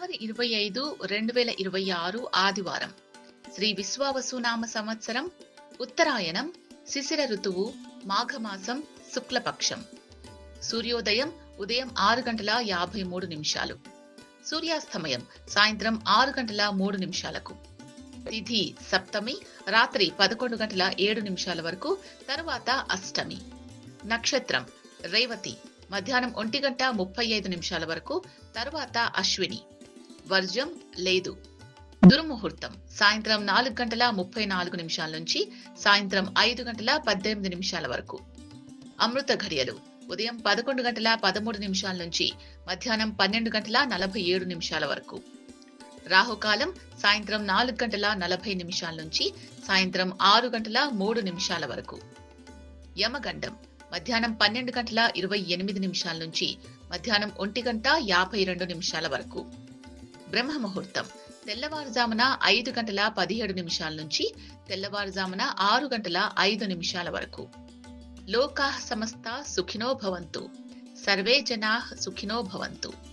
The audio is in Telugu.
జనవరి 25, 2026 ఆదివారం. శ్రీ విశ్వావసునామ సంవత్సరం, ఉత్తరాయణం, శిశిర ఋతువు, మాఘమాసం, శుక్లపక్షం. సూర్యోదయం ఉదయం 6:53. సూర్యాస్తమయం సాయంత్రం 6:03. తిథి సప్తమి రాత్రి 11:07 వరకు, తరువాత అష్టమి. నక్షత్రం రేవతి మధ్యాహ్నం 1:35 వరకు, తరువాత అశ్విని. వర్జం లేదు. దుర్ముహూర్తం సాయంత్రం 4:34 నుంచి సాయంత్రం 5:18 వరకు. అమృత ఘడియలు ఉదయం 11:13 నుంచి మధ్యాహ్నం 12:47 వరకు. రాహుకాలం సాయంత్రం 4:40 నుంచి సాయంత్రం 6:03 వరకు. యమగండం మధ్యాహ్నం 12:28 నుంచి మధ్యాహ్నం 1:52 వరకు. బ్రహ్మ ముహూర్తం తెల్లవారుజామున 5:17 నుంచి తెల్లవారుజామున 6:05 వరకు. లోకాః సమస్తాః సుఖినో భవంతు. సర్వే జనాః సుఖినో భవంతు.